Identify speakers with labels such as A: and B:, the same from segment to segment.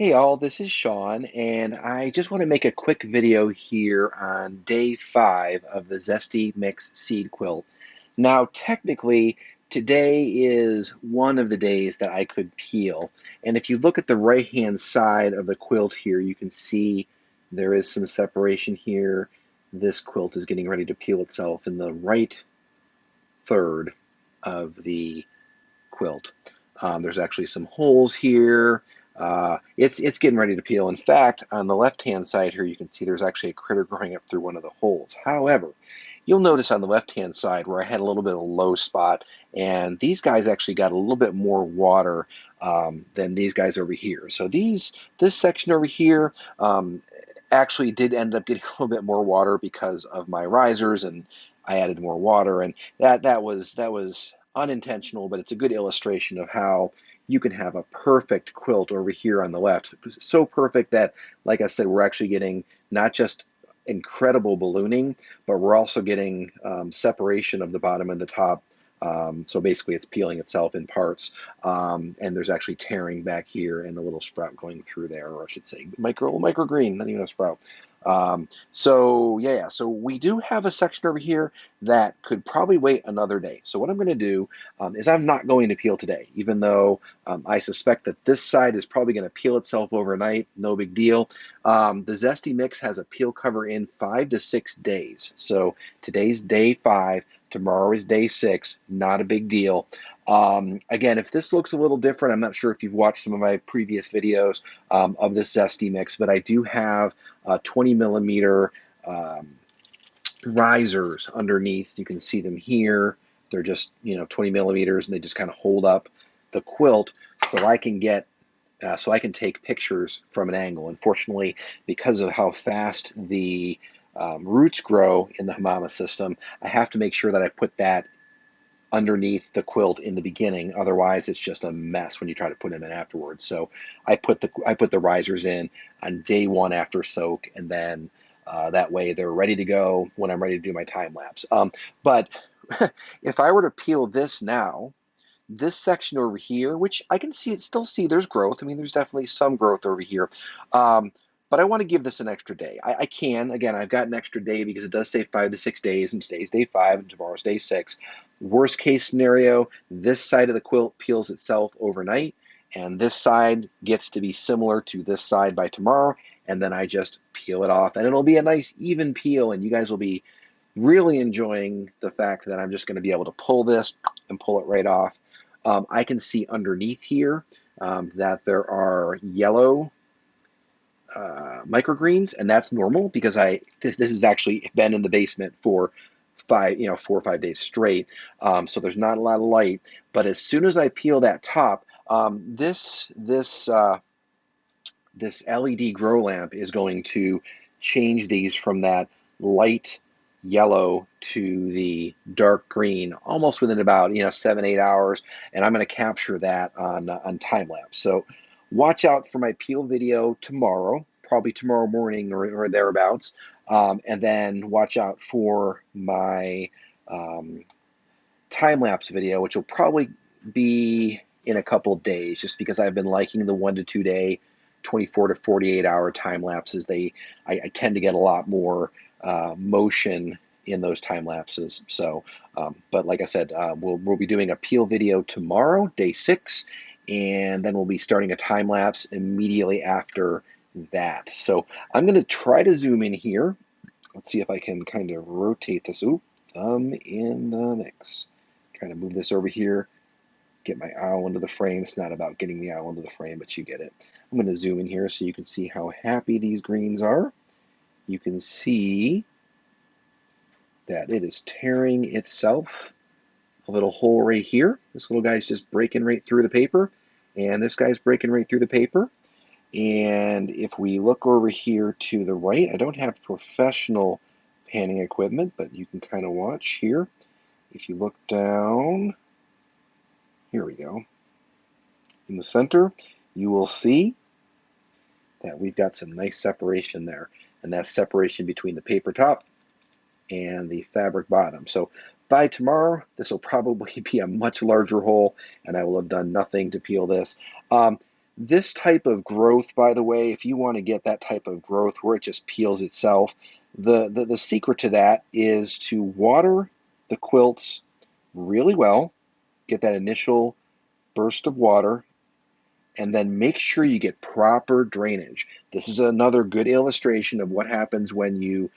A: Hey all, this is Sean, and I just want to make a quick video here on day 5 of the Zesty Mix Seed Quilt. Now, technically, today is one of the days that I could peel, and if you look at the right-hand side of the quilt here, you can see there is some separation here. This quilt is getting ready to peel itself in the right third of the quilt. There's actually some holes here. It's getting ready to peel. In fact, on the left-hand side here, you can see there's actually a critter growing up through one of the holes. However, you'll notice on the left-hand side where I had a little bit of a low spot, and these guys actually got a little bit more water than these guys over here. So this section over here actually did end up getting a little bit more water because of my risers, and I added more water, and that was unintentional, but it's a good illustration of how you can have a perfect quilt over here on the left. So perfect that, like I said, we're actually getting not just incredible ballooning, but we're also getting separation of the bottom and the top. So basically it's peeling itself in parts, and there's actually tearing back here and a little sprout going through there, or I should say microgreen, not even a sprout. So yeah, so we do have a section over here that could probably wait another day. So what I'm going to do is I'm not going to peel today, even though I suspect that this side is probably going to peel itself overnight. No big deal. The Zesty Mix has a peel cover in 5 to 6 days. So today's day 5, tomorrow is day 6. Not a big deal. Again, if this looks a little different, I'm not sure if you've watched some of my previous videos of this Zesty Mix, but I do have 20 millimeter risers underneath. You can see them here. They're just 20 millimeters, and they just kind of hold up the quilt so I can take pictures from an angle. Unfortunately, because of how fast the roots grow in the Hamama system, I have to make sure that I put that underneath the quilt in the beginning. Otherwise, it's just a mess when you try to put them in afterwards. So I put the risers in on day 1 after soak, and then that way they're ready to go when I'm ready to do my time lapse. But if I were to peel this now, this section over here, which I can still see there's growth. I mean, there's definitely some growth over here. Um, but I want to give this an extra day. I can. Again, I've got an extra day because it does say 5 to 6 days, and today's day 5, and tomorrow's day 6. Worst case scenario, this side of the quilt peels itself overnight, and this side gets to be similar to this side by tomorrow, and then I just peel it off, and it'll be a nice even peel, and you guys will be really enjoying the fact that I'm just going to be able to pull this and pull it right off. I can see underneath here that there are yellow microgreens, and that's normal because this has actually been in the basement for 4 or 5 days straight. So there's not a lot of light. But as soon as I peel that top, this LED grow lamp is going to change these from that light yellow to the dark green almost within about 7-8 hours, and I'm going to capture that on time lapse. So watch out for my peel video tomorrow, probably tomorrow morning or thereabouts, and then watch out for my um, time lapse video, which will probably be in a couple of days, just because I've been liking the 1 to 2 day, 24 to 48 hour time lapses. I tend to get a lot more motion in those time lapses. So, but like I said, we'll be doing a peel video tomorrow, day 6, and then we'll be starting a time lapse immediately after that. So I'm going to try to zoom in here. Let's see if I can kind of rotate this. Ooh, thumb in the mix. Trying to move this over here, get my owl into the frame. It's not about getting the owl into the frame, but you get it. I'm going to zoom in here so you can see how happy these greens are. You can see that it is tearing itself a little hole right here. This little guy's just breaking right through the paper, and this guy's breaking right through the paper. And if we look over here to the right, I don't have professional panning equipment, but you can kind of watch here. If you look down, here we go. In the center, you will see that we've got some nice separation there, and that's separation between the paper top and the fabric bottom. So by tomorrow, this will probably be a much larger hole, and I will have done nothing to peel this. This type of growth, by the way, if you want to get that type of growth where it just peels itself, the secret to that is to water the quilts really well, get that initial burst of water, and then make sure you get proper drainage. This is another good illustration of what happens when you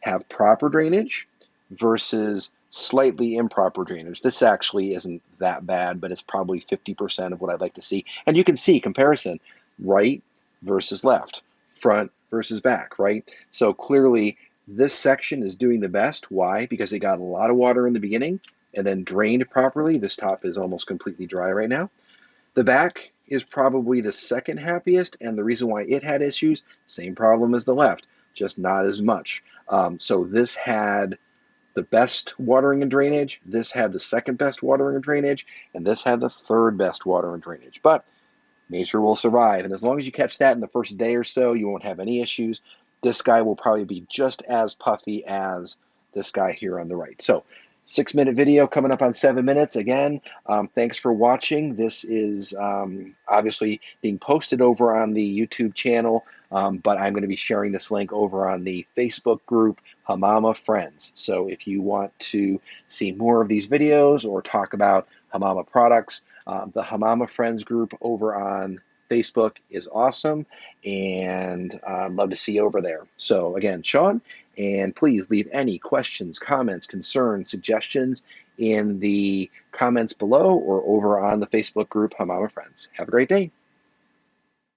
A: have proper drainage versus slightly improper drainage. This actually isn't that bad, but it's probably 50% of what I'd like to see. And you can see comparison, right versus left, front versus back, right? So clearly this section is doing the best. Why? Because it got a lot of water in the beginning and then drained properly. This top is almost completely dry right now. The back is probably the second happiest, and the reason why it had issues, same problem as the left, just not as much. So this had the best watering and drainage, this had the second best watering and drainage, and this had the third best water and drainage. But nature will survive, and as long as you catch that in the first day or so, you won't have any issues. This guy will probably be just as puffy as this guy here on the right. So 6-minute video coming up on 7 minutes. Again, thanks for watching. This is obviously being posted over on the YouTube channel, but I'm going to be sharing this link over on the Facebook group Hamama Friends. So if you want to see more of these videos or talk about Hamama products, the Hamama Friends group over on Facebook is awesome, and I'd love to see you over there. So again, Sean, and please leave any questions, comments, concerns, suggestions in the comments below or over on the Facebook group Hamama Friends. Have a great day.